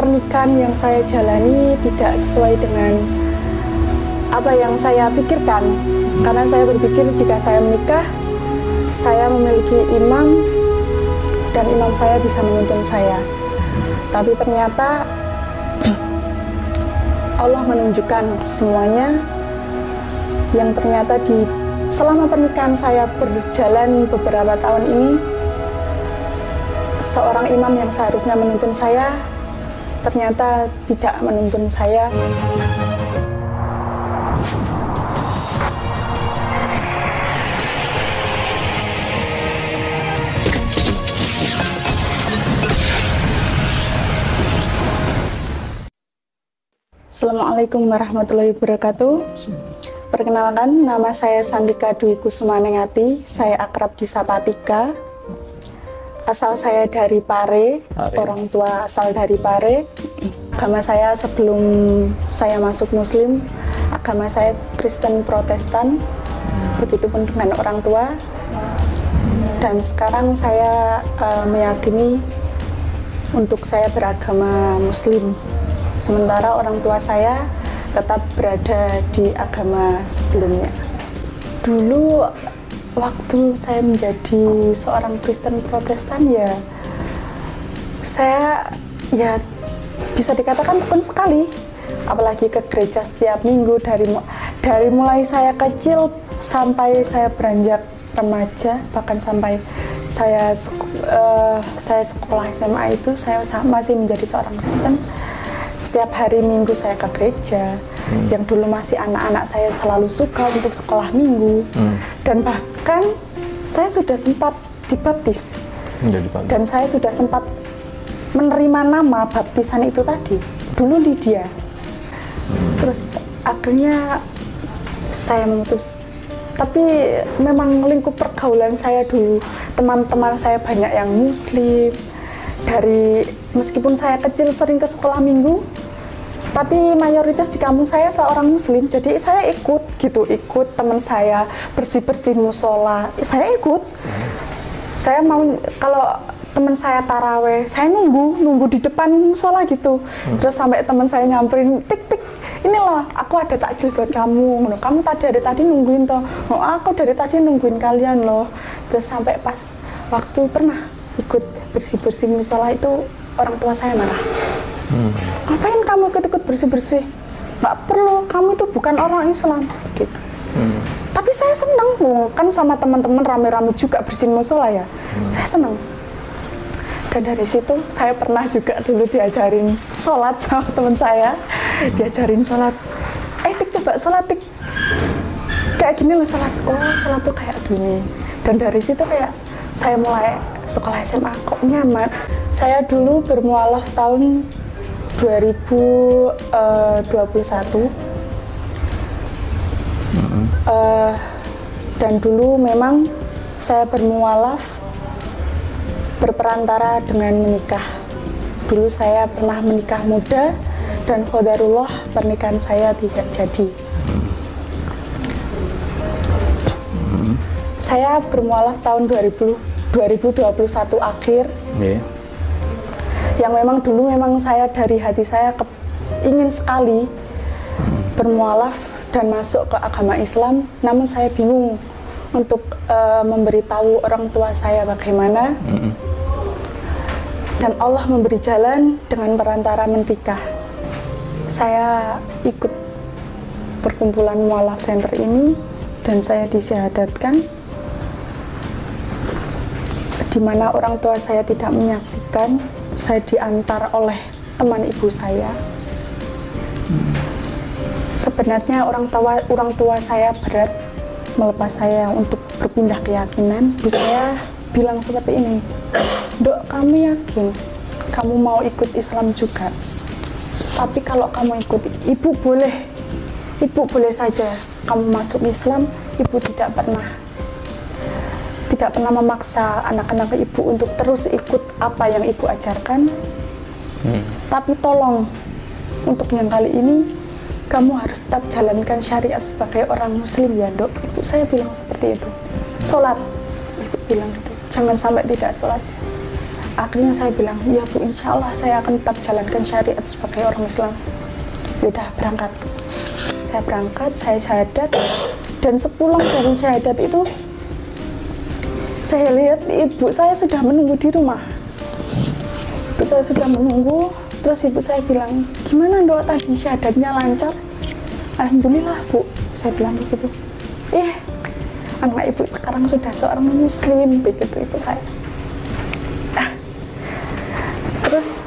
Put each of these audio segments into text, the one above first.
pernikahan yang saya jalani tidak sesuai dengan apa yang saya pikirkan. Karena saya berpikir jika saya menikah, saya memiliki imam dan imam saya bisa menuntun saya. Tapi ternyata Allah menunjukkan semuanya yang ternyata selama pernikahan saya berjalan beberapa tahun ini, seorang imam yang seharusnya menuntun saya ternyata tidak menuntun saya. Assalamualaikum warahmatullahi wabarakatuh. Perkenalkan, nama saya Sandika Dwi Kusumanengati. Saya akrab disapa Tika. Asal saya dari Pare, orang tua asal dari Pare. Agama saya sebelum saya masuk Muslim, agama saya Kristen Protestan. Begitupun dengan orang tua. Dan sekarang saya meyakini untuk saya beragama Muslim. Sementara orang tua saya tetap berada di agama sebelumnya. Dulu waktu saya menjadi seorang Kristen Protestan ya, saya ya bisa dikatakan tekun sekali, apalagi ke gereja setiap minggu dari mulai saya kecil sampai saya beranjak remaja, bahkan sampai saya sekolah SMA itu saya masih menjadi seorang Kristen. Setiap hari Minggu saya ke gereja. Yang dulu masih anak-anak saya selalu suka untuk sekolah minggu. Dan bahkan saya sudah sempat dibaptis. Dan saya sudah sempat menerima nama baptisan itu tadi. Dulu Lydia. Terus akhirnya saya memutus. Tapi memang lingkup pergaulan saya dulu, teman-teman saya banyak yang Muslim. Meskipun saya kecil sering ke sekolah minggu, tapi mayoritas di kampung saya seorang Muslim, jadi saya ikut teman saya bersih-bersih musola, saya ikut. Saya mau, kalau teman saya taraweh, saya nunggu di depan musola gitu. Terus sampai teman saya nyamperin, tik, inilah aku ada takjil buat kamu. Kamu dari tadi nungguin toh. Oh, aku dari tadi nungguin kalian loh. Terus sampai pas waktu pernah ikut bersih-bersih musola itu orang tua saya marah. Ngapain kamu ikut-ikut bersih-bersih? Nggak perlu, kamu itu bukan orang Islam gitu. Tapi saya senang, kan sama teman-teman rame-rame juga bersihin musola ya. Saya senang. Dan dari situ saya pernah juga dulu diajarin sholat sama teman saya. Diajarin sholat. Tik coba sholat, Tik. Kayak gini loh sholat. Oh, sholat tuh kayak gini. Dan dari situ kayak saya mulai sekolah SMA kok nyaman. Saya dulu bermualaf tahun 2021. Dan dulu memang saya bermualaf berperantara dengan menikah. Dulu saya pernah menikah muda dan qadarullah pernikahan saya tidak jadi. Saya bermualaf tahun 2021 akhir. Yang memang dulu saya dari hati saya ingin sekali bermualaf dan masuk ke agama Islam, namun saya bingung untuk memberitahu orang tua saya bagaimana. Dan Allah memberi jalan dengan perantara menikah. Saya ikut perkumpulan mualaf center ini dan saya disyahadatkan, di mana orang tua saya tidak menyaksikan. Saya diantar oleh teman ibu saya. Sebenarnya orang tua saya berat melepas saya untuk berpindah keyakinan. Ibu saya bilang seperti ini, Dok, kamu yakin kamu mau ikut Islam juga? Tapi kalau kamu ikut, ibu boleh saja kamu masuk Islam. Ibu tidak pernah memaksa anak-anak ibu untuk terus ikut apa yang ibu ajarkan. Tapi tolong, untuk yang kali ini kamu harus tetap jalankan syariat sebagai orang Muslim ya, Dok. Ibu saya bilang seperti itu. Sholat, ibu bilang gitu, jangan sampai tidak sholat. Akhirnya saya bilang, iya Bu, insya Allah saya akan tetap jalankan syariat sebagai orang Islam. Yaudah, berangkat. Saya berangkat, saya syahadat, dan sepulang dari syahadat itu saya lihat ibu saya sudah menunggu di rumah. Ibu saya sudah menunggu, terus ibu saya bilang, gimana Dok tadi syahadatnya lancar? Alhamdulillah Bu, saya bilang begitu. Anak ibu sekarang sudah seorang muslim, begitu ibu saya. Terus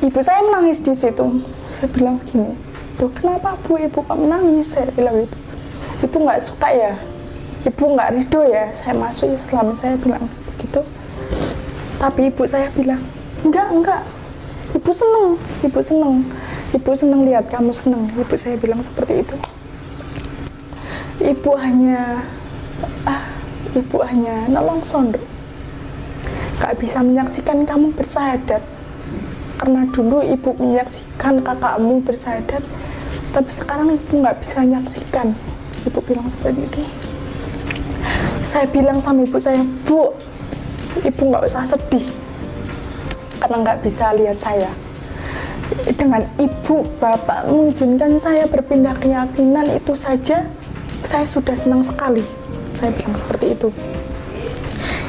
ibu saya menangis di situ. Saya bilang gini, tuh kenapa Bu, ibu kok menangis? Saya bilang gitu. Ibu nggak suka ya? Ibu nggak ridho ya saya masuk Islam? Saya bilang begitu. Tapi ibu saya bilang, enggak. Ibu seneng lihat kamu seneng. Ibu saya bilang seperti itu. Ibu hanya nolong sondok. Gak bisa menyaksikan kamu bersyahadat, karena dulu ibu menyaksikan kakakmu bersyahadat, tapi sekarang ibu nggak bisa menyaksikan. Ibu bilang seperti itu. Saya bilang sama ibu saya, Bu, ibu nggak usah sedih karena nggak bisa lihat saya. Dengan ibu bapak mengizinkan saya berpindah keyakinan itu saja saya sudah senang sekali. Saya bilang seperti itu.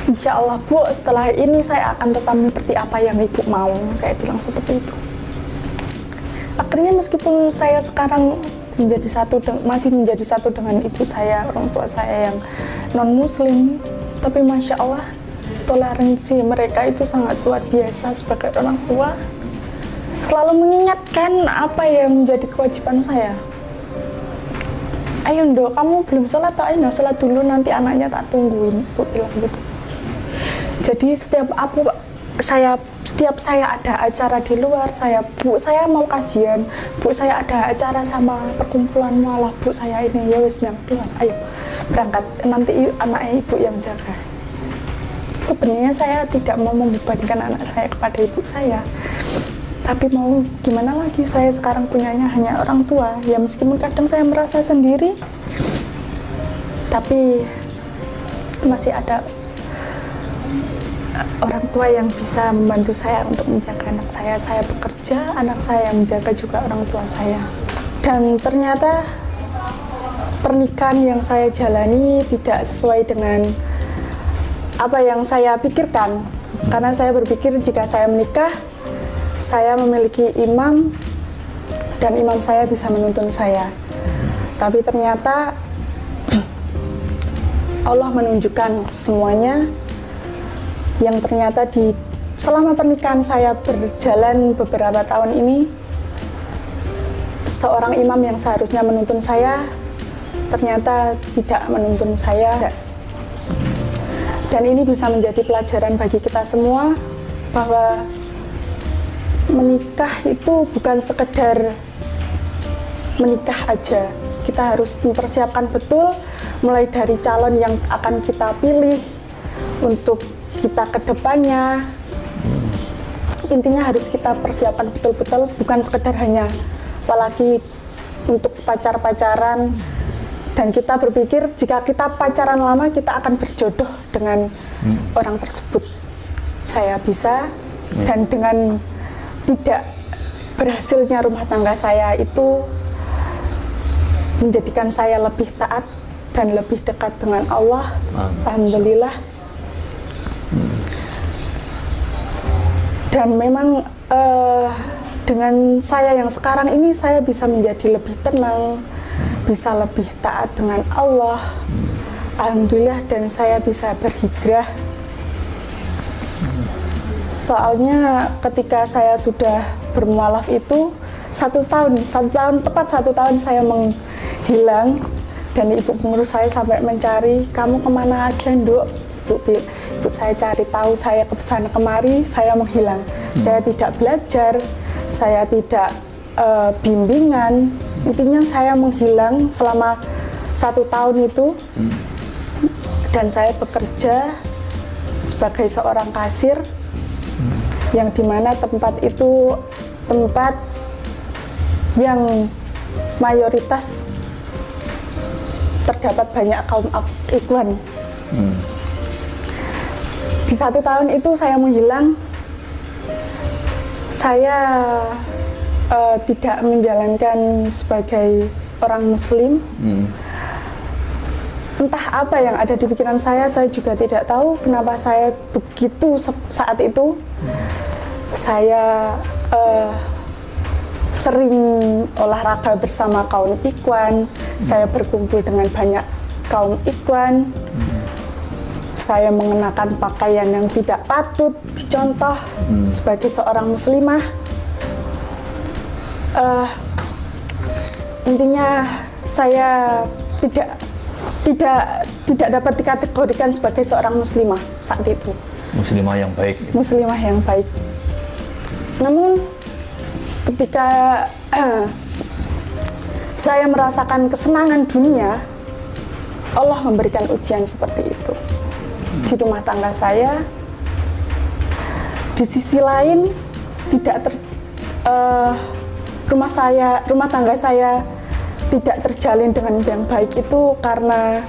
Insya Allah Bu, setelah ini saya akan tetap seperti apa yang ibu mau. Saya bilang seperti itu. Akhirnya meskipun saya sekarang masih menjadi satu dengan ibu saya, orang tua saya yang non muslim, tapi Masya Allah toleransi mereka itu sangat luar biasa. Sebagai orang tua selalu mengingatkan apa yang menjadi kewajiban saya. Ayo Dok, kamu belum sholat, ayo sholat dulu, nanti anaknya tak tungguin. Bu bilang gitu. Jadi setiap saya ada acara di luar, Bu saya mau kajian, Bu saya ada acara sama perkumpulan mualaf, Bu saya ini ya wis nang keluar, ayo berangkat, nanti anaknya ibu yang jaga. Sebenarnya saya tidak mau membebankan anak saya kepada ibu saya, tapi mau gimana lagi, saya sekarang punyanya hanya orang tua. Ya meskipun kadang saya merasa sendiri, tapi masih ada orang tua yang bisa membantu saya untuk menjaga anak saya. Saya bekerja, anak saya yang menjaga juga orang tua saya. Dan ternyata pernikahan yang saya jalani tidak sesuai dengan apa yang saya pikirkan. Karena saya berpikir jika saya menikah, saya memiliki imam dan imam saya bisa menuntun saya. Tapi ternyata Allah menunjukkan semuanya, yang ternyata selama pernikahan saya berjalan beberapa tahun ini, seorang imam yang seharusnya menuntun saya ternyata tidak menuntun saya. Dan ini bisa menjadi pelajaran bagi kita semua bahwa menikah itu bukan sekedar menikah aja. Kita harus mempersiapkan betul mulai dari calon yang akan kita pilih untuk kita ke depannya. Intinya harus kita persiapkan betul-betul, bukan sekedar hanya apalagi untuk pacaran dan kita berpikir jika kita pacaran lama kita akan berjodoh dengan orang tersebut. Saya bisa, dan dengan tidak berhasilnya rumah tangga saya itu menjadikan saya lebih taat dan lebih dekat dengan Allah. Alhamdulillah. Dan memang dengan saya yang sekarang ini saya bisa menjadi lebih tenang, bisa lebih taat dengan Allah. Alhamdulillah, dan saya bisa berhijrah. Soalnya ketika saya sudah bermualaf itu satu tahun saya menghilang, dan ibu pengurus saya sampai mencari, kamu kemana aja Nduk? Ibu saya cari tahu, saya ke sana kemari, saya menghilang. Saya tidak belajar, saya tidak bimbingan, intinya saya menghilang selama 1 tahun itu. Dan saya bekerja sebagai seorang kasir, yang dimana tempat itu tempat yang mayoritas terdapat banyak kaum ikhwan. Di Di 1 tahun itu saya menghilang, saya tidak menjalankan sebagai orang Muslim. Entah apa yang ada di pikiran saya juga tidak tahu kenapa saya begitu saat itu. Saya sering olahraga bersama kaum Ikhwan, saya berkumpul dengan banyak kaum Ikhwan, saya mengenakan pakaian yang tidak patut dicontoh sebagai seorang muslimah. Intinya saya tidak dapat dikategorikan sebagai seorang muslimah saat itu. Muslimah yang baik. Muslimah yang baik. Namun ketika saya merasakan kesenangan dunia, Allah memberikan ujian seperti itu di rumah tangga saya. Di sisi lain rumah tangga saya tidak terjalin dengan yang baik itu karena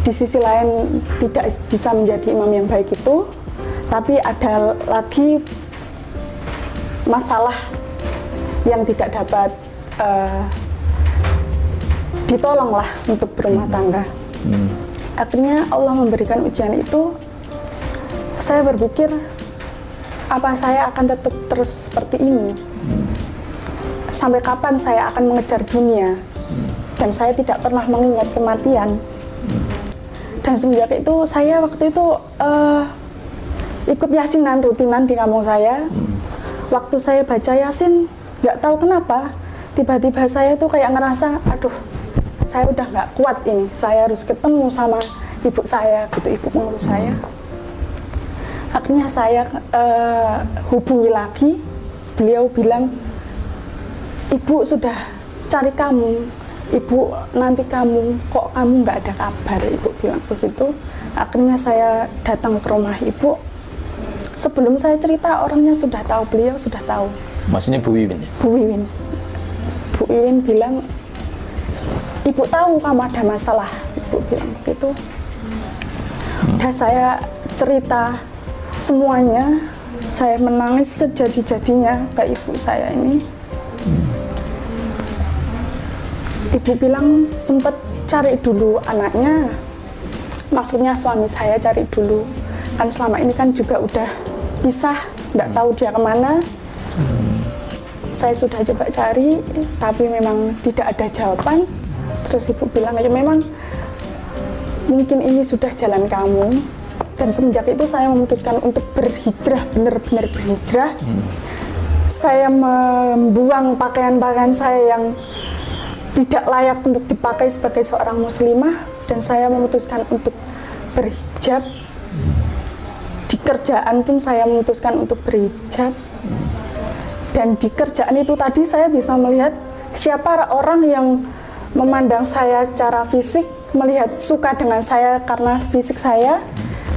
di sisi lain tidak bisa menjadi imam yang baik itu, tapi ada lagi masalah yang tidak dapat ditolong lah untuk berumah tangga. Akhirnya Allah memberikan ujian itu. Saya berpikir, apa saya akan tetap terus seperti ini? Sampai kapan saya akan mengejar dunia? Dan saya tidak pernah mengingat kematian. Dan semenjak itu saya waktu itu ikut yasinan rutinan di kampung saya. Waktu saya baca yasin, nggak tahu kenapa tiba-tiba saya tuh kayak ngerasa, aduh, saya udah nggak kuat ini, saya harus ketemu sama ibu saya, gitu, ibu pengurus saya. Akhirnya saya hubungi lagi, beliau bilang, ibu sudah cari kamu, ibu nanti kamu, kok kamu nggak ada kabar, ibu bilang begitu. Akhirnya saya datang ke rumah ibu. Sebelum saya cerita, orangnya sudah tahu, beliau sudah tahu. Maksudnya Bu Wiwin ya? Bu Wiwin. Bu Wiwin bilang, ibu tahu kamu ada masalah, ibu bilang begitu. Udah saya cerita semuanya, saya menangis sejadi-jadinya ke ibu saya ini. Ibu bilang sempat cari dulu anaknya, maksudnya suami saya cari dulu. Kan selama ini kan juga udah pisah, nggak tahu dia kemana. Saya sudah coba cari, tapi memang tidak ada jawaban. Terus ibu bilang, ya memang mungkin ini sudah jalan kamu. Dan semenjak itu saya memutuskan untuk berhijrah, benar-benar berhijrah. Saya membuang pakaian-pakaian saya yang tidak layak untuk dipakai sebagai seorang muslimah. Dan saya memutuskan untuk berhijab. Di kerjaan pun saya memutuskan untuk berhijab. Dan di kerjaan itu tadi saya bisa melihat siapa orang yang memandang saya secara fisik, melihat suka dengan saya karena fisik saya,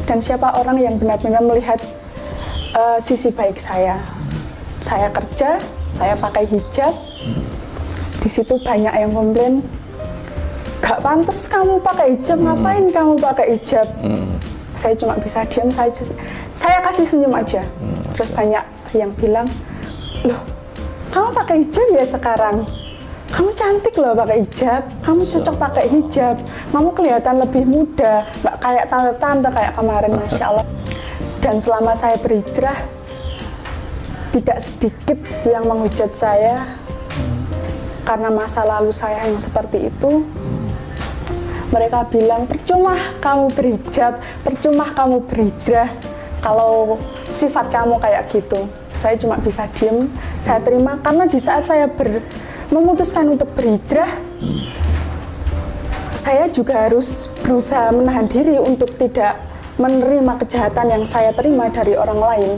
dan siapa orang yang benar-benar melihat sisi baik saya. Saya kerja, saya pakai hijab. Di situ banyak yang komplain, gak pantas kamu pakai hijab, ngapain kamu pakai hijab? Saya cuma bisa diam, saya kasih senyum aja. Terus banyak yang bilang, loh, kamu pakai hijab ya sekarang? Kamu cantik loh pakai hijab, kamu cocok pakai hijab, kamu kelihatan lebih muda, nggak kayak tante-tante kayak kemarin, Masya Allah. Dan selama saya berhijrah, tidak sedikit yang menghujat saya karena masa lalu saya yang seperti itu. Mereka bilang, percuma kamu berhijab, percuma kamu berhijrah, kalau sifat kamu kayak gitu. Saya cuma bisa diem, saya terima, karena di saat saya memutuskan untuk berhijrah, saya juga harus berusaha menahan diri untuk tidak menerima kejahatan yang saya terima dari orang lain.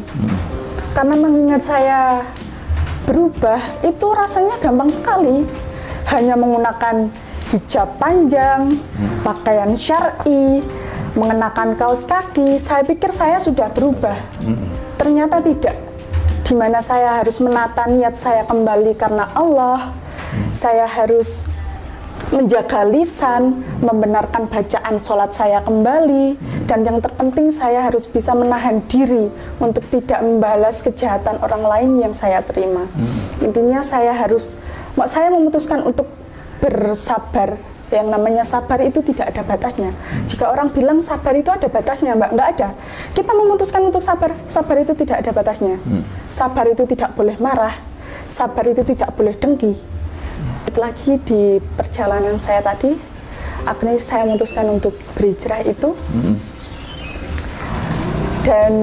Karena mengingat saya berubah, itu rasanya gampang sekali. Hanya menggunakan hijab panjang, pakaian syar'i, mengenakan kaos kaki, saya pikir saya sudah berubah. Ternyata tidak. Di mana saya harus menata niat saya kembali karena Allah. Saya harus menjaga lisan, membenarkan bacaan sholat saya kembali, dan yang terpenting saya harus bisa menahan diri untuk tidak membalas kejahatan orang lain yang saya terima. Intinya saya memutuskan untuk bersabar. Yang namanya sabar itu tidak ada batasnya. Jika orang bilang sabar itu ada batasnya, Mbak, nggak ada. Kita memutuskan untuk sabar, sabar itu tidak ada batasnya. Sabar itu tidak boleh marah, sabar itu tidak boleh dengki. Lagi di perjalanan saya tadi, akhirnya saya memutuskan untuk berhijrah itu. Dan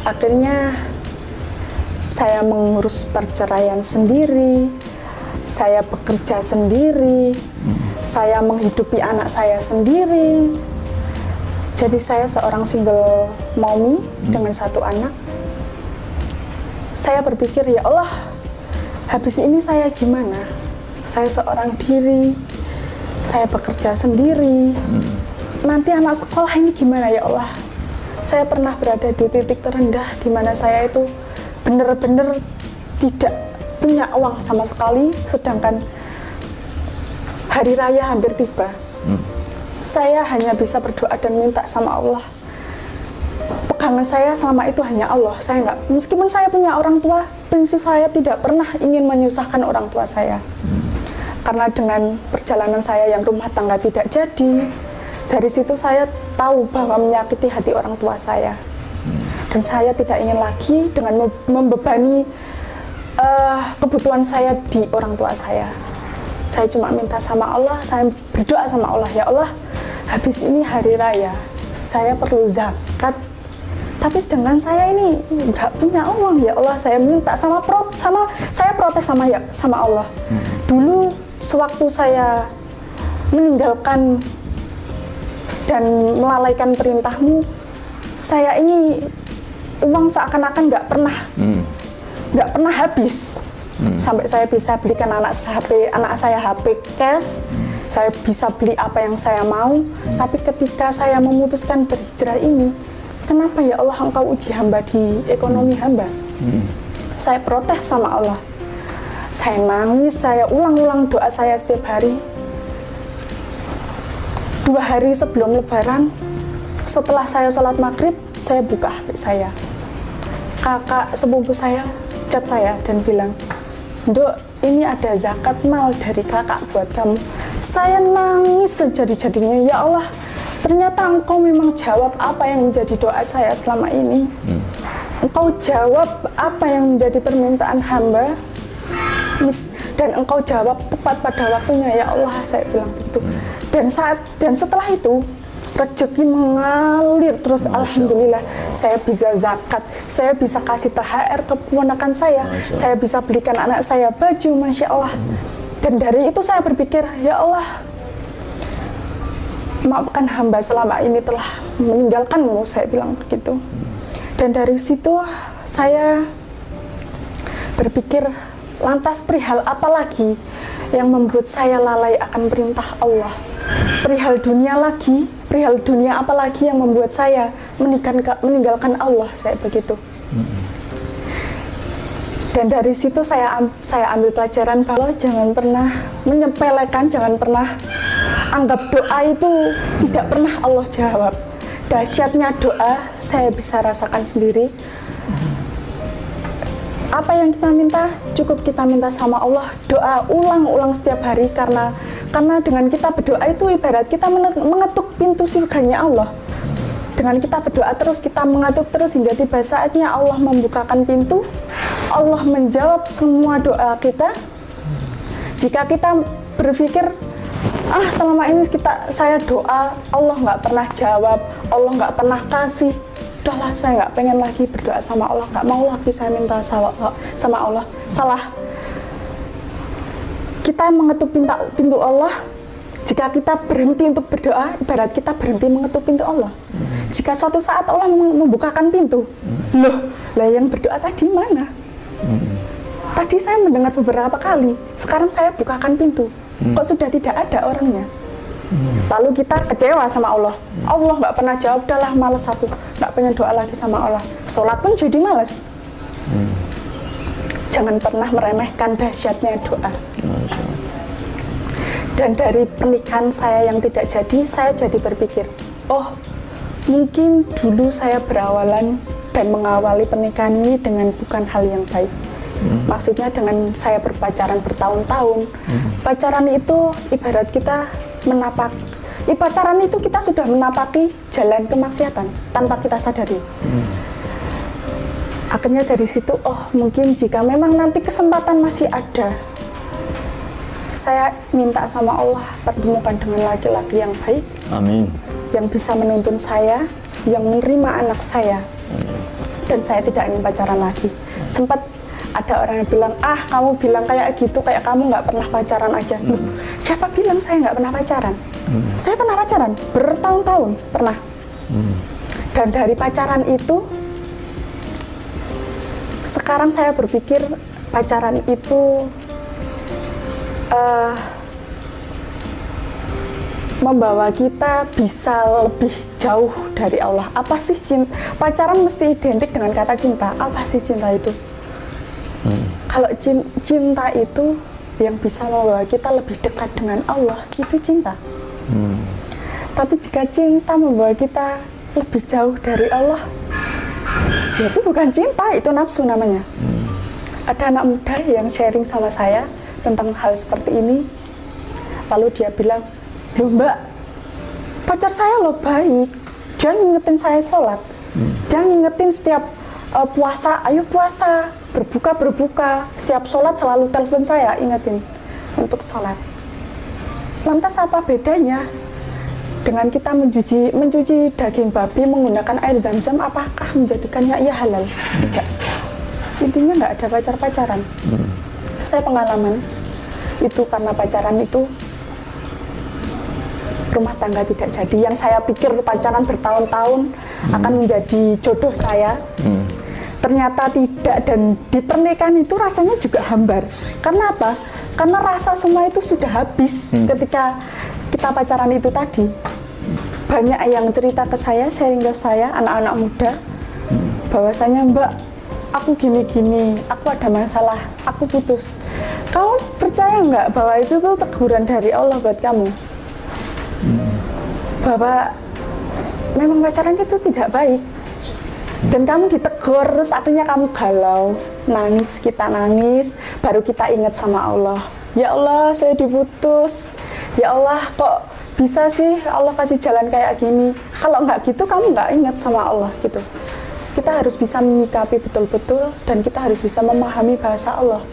akhirnya saya mengurus perceraian sendiri, saya bekerja sendiri, saya menghidupi anak saya sendiri. Jadi saya seorang single mommy dengan 1 anak. Saya berpikir, ya Allah, habis ini saya gimana? Saya seorang diri, saya bekerja sendiri. Nanti anak sekolah ini gimana ya Allah? Saya pernah berada di titik terendah di mana saya itu benar-benar tidak punya uang sama sekali, sedangkan hari raya hampir tiba. Saya hanya bisa berdoa dan minta sama Allah. Pegangan saya selama itu hanya Allah. Meskipun saya punya orang tua, prinsip saya tidak pernah ingin menyusahkan orang tua saya. Karena dengan perjalanan saya yang rumah tangga tidak jadi, dari situ saya tahu bahwa menyakiti hati orang tua saya. Dan saya tidak ingin lagi dengan membebani kebutuhan saya di orang tua saya. Saya cuma minta sama Allah, saya berdoa sama Allah, ya Allah, habis ini hari raya, saya perlu zakat. Tapi sedangkan saya ini nggak punya uang, ya Allah, saya minta saya protes sama Allah. Dulu sewaktu saya meninggalkan dan melalaikan perintahmu, saya ini uang seakan-akan nggak pernah habis. Sampai saya bisa belikan anak saya HP cash, saya bisa beli apa yang saya mau. Tapi ketika saya memutuskan berhijrah ini, kenapa ya Allah Engkau uji hamba di ekonomi hamba? Saya protes sama Allah. Saya nangis, saya ulang-ulang doa saya setiap hari. 2 hari sebelum Lebaran, setelah saya sholat maghrib, saya buka HP saya. Kakak sepupu saya chat saya dan bilang, Dok, ini ada zakat mal dari kakak buat kamu. Saya nangis sejadi-jadinya, ya Allah, ternyata Engkau memang jawab apa yang menjadi doa saya selama ini. Engkau jawab apa yang menjadi permintaan hamba, dan Engkau jawab tepat pada waktunya, ya Allah, saya bilang begitu. Dan setelah itu rezeki mengalir terus. Alhamdulillah, saya bisa zakat, saya bisa kasih THR ke keponakan saya bisa belikan anak saya baju, Masya Allah. Dan dari itu saya berpikir, ya Allah, maafkan hamba selama ini telah meninggalkanmu, saya bilang begitu. Dan dari situ saya berpikir, lantas perihal apa lagi yang membuat saya lalai akan perintah Allah? Perihal dunia apa lagi yang membuat saya meninggalkan Allah, saya begitu. Dan dari situ saya ambil pelajaran bahwa jangan pernah menyepelekan, jangan pernah anggap doa itu tidak pernah Allah jawab. Dahsyatnya doa saya bisa rasakan sendiri. Apa yang kita minta, cukup kita minta sama Allah. Doa ulang-ulang setiap hari, karena dengan kita berdoa itu ibarat kita mengetuk pintu surganya Allah. Dengan kita berdoa terus, kita mengetuk terus hingga tiba saatnya Allah membukakan pintu, Allah menjawab semua doa kita. Jika kita berpikir, selama ini saya doa, Allah nggak pernah jawab, Allah nggak pernah kasih, udahlah, saya nggak pengen lagi berdoa sama Allah, nggak mau lagi saya minta sama Allah. Salah. Kita mengetuk pintu Allah. Jika kita berhenti untuk berdoa, ibarat kita berhenti mengetuk pintu Allah. Jika suatu saat Allah membukakan pintu, lah yang berdoa tadi mana? Tadi saya mendengar beberapa kali, sekarang saya bukakan pintu, kok sudah tidak ada orangnya? Lalu kita kecewa sama Allah. Allah nggak pernah jawab, udahlah males aku, nggak pengen doa lagi sama Allah. Sholat pun jadi males. Jangan pernah meremehkan dahsyatnya doa. Dan dari pernikahan saya yang tidak jadi, saya jadi berpikir, oh mungkin dulu saya berawalan dan mengawali pernikahan ini dengan bukan hal yang baik. Maksudnya dengan saya berpacaran bertahun-tahun. Pacaran itu ibarat kita pacaran itu kita sudah menapaki jalan kemaksiatan tanpa kita sadari. Akhirnya dari situ, oh mungkin jika memang nanti kesempatan masih ada, saya minta sama Allah pertemukan dengan laki-laki yang baik. Amin. Yang bisa menuntun saya, yang menerima anak saya. Dan saya tidak ingin pacaran lagi. Sempat ada orang yang bilang, kamu bilang kayak gitu, kayak kamu nggak pernah pacaran aja. Siapa bilang saya nggak pernah pacaran? Saya pernah pacaran, bertahun-tahun pernah. Dan dari pacaran itu, sekarang saya berpikir pacaran itu membawa kita bisa lebih jauh dari Allah. Apa sih cinta? Pacaran mesti identik dengan kata cinta. Apa sih cinta itu? Kalau cinta itu yang bisa membawa kita lebih dekat dengan Allah, itu cinta. Tapi jika cinta membawa kita lebih jauh dari Allah, ya itu bukan cinta, itu nafsu namanya. Ada anak muda yang sharing sama saya tentang hal seperti ini. Lalu dia bilang, loh mbak, pacar saya loh baik, dia ngingetin saya sholat, dia ngingetin setiap puasa, ayo puasa, berbuka, setiap sholat selalu telepon saya, ingetin untuk sholat. Lantas apa bedanya dengan kita mencuci daging babi menggunakan air zam-zam, apakah menjadikannya ia halal? Tidak. Intinya nggak ada pacar-pacaran. Saya pengalaman itu karena pacaran itu rumah tangga tidak jadi. Yang saya pikir pacaran bertahun-tahun akan menjadi jodoh saya, ternyata tidak. Dan di pernikahan itu rasanya juga hambar. Karena apa? Karena rasa semua itu sudah habis ketika kita pacaran itu tadi. Banyak yang cerita ke saya, sharing ke saya, anak-anak muda, bahwasanya mbak, aku gini-gini, aku ada masalah, aku putus. Kamu percaya nggak bahwa itu tuh teguran dari Allah buat kamu? Bahwa memang pacaran itu tidak baik. Dan kamu ditegur, terus akhirnya kamu galau, nangis, kita nangis, baru kita ingat sama Allah. Ya Allah, saya diputus. Ya Allah, kok bisa sih Allah kasih jalan kayak gini? Kalau nggak gitu, kamu nggak ingat sama Allah gitu. Kita harus bisa menyikapi betul-betul, dan kita harus bisa memahami bahasa Allah.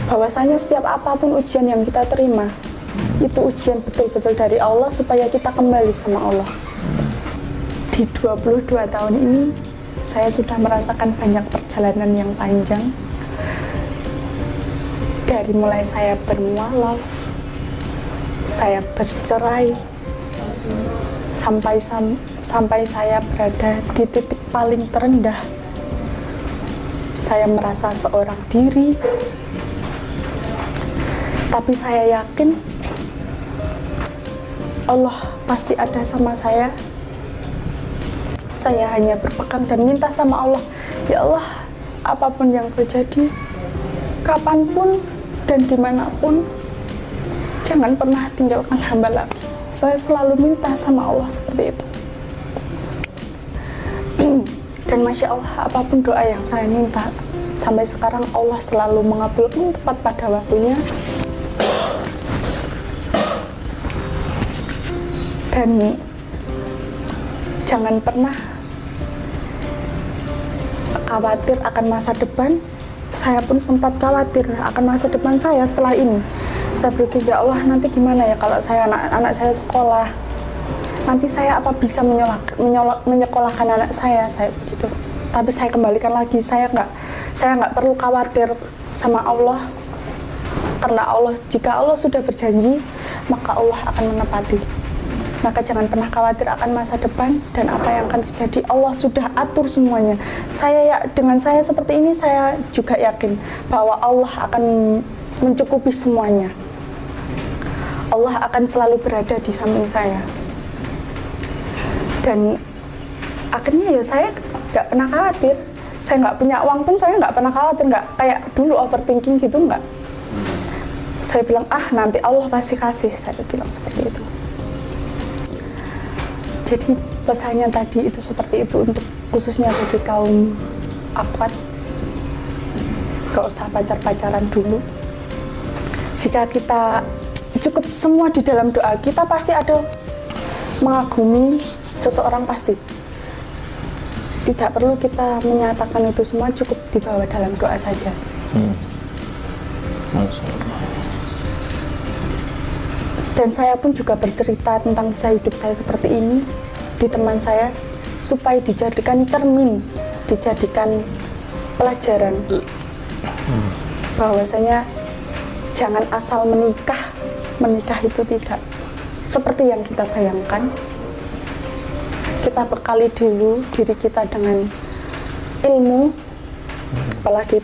Bahwasanya setiap apapun ujian yang kita terima, itu ujian betul-betul dari Allah supaya kita kembali sama Allah. Di 22 tahun ini, saya sudah merasakan banyak perjalanan yang panjang. Dari mulai saya bermualaf, saya bercerai, sampai saya berada di titik paling terendah. Saya merasa seorang diri, tapi saya yakin Allah pasti ada sama saya. Saya hanya berpegang dan minta sama Allah, ya Allah, apapun yang terjadi, kapanpun dan dimanapun, jangan pernah tinggalkan hamba lagi. Saya selalu minta sama Allah seperti itu. Dan Masya Allah, apapun doa yang saya minta, sampai sekarang Allah selalu mengabulkan tepat pada waktunya. Dan jangan pernah khawatir akan masa depan. Saya pun sempat khawatir akan masa depan saya setelah ini. Saya berpikir, ya Allah, nanti gimana ya kalau saya anak saya sekolah, nanti saya apa bisa menyekolahkan anak saya begitu. Tapi saya kembalikan lagi, saya nggak perlu khawatir sama Allah, karena Allah, jika Allah sudah berjanji, maka Allah akan menepati. Maka jangan pernah khawatir akan masa depan dan apa yang akan terjadi. Allah sudah atur semuanya. Dengan saya seperti ini, saya juga yakin bahwa Allah akan mencukupi semuanya. Allah akan selalu berada di samping saya. Dan akhirnya ya saya nggak pernah khawatir. Saya nggak punya uang pun saya nggak pernah khawatir. Nggak kayak dulu overthinking gitu, nggak. Saya bilang, nanti Allah pasti kasih, saya bilang seperti itu. Jadi pesannya tadi itu seperti itu, untuk khususnya bagi kaum akhwat, gak usah pacar-pacaran dulu. Jika kita cukup semua di dalam doa, kita pasti ada mengagumi seseorang, pasti. Tidak perlu kita menyatakan itu semua, cukup dibawa dalam doa saja. Dan saya pun juga bercerita tentang kisah hidup saya seperti ini di teman saya, supaya dijadikan cermin, dijadikan pelajaran, bahwasanya jangan asal menikah. Menikah itu tidak seperti yang kita bayangkan. Kita bekali dulu diri kita dengan ilmu, apalagi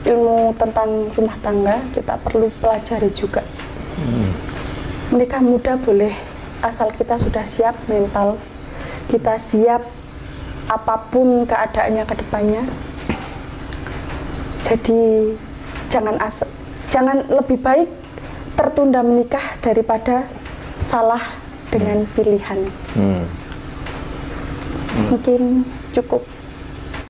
ilmu tentang rumah tangga, kita perlu pelajari juga. Menikah muda boleh, asal kita sudah siap mental, kita siap apapun keadaannya ke depannya. Jadi jangan lebih baik tertunda menikah daripada salah dengan pilihan. Mungkin cukup.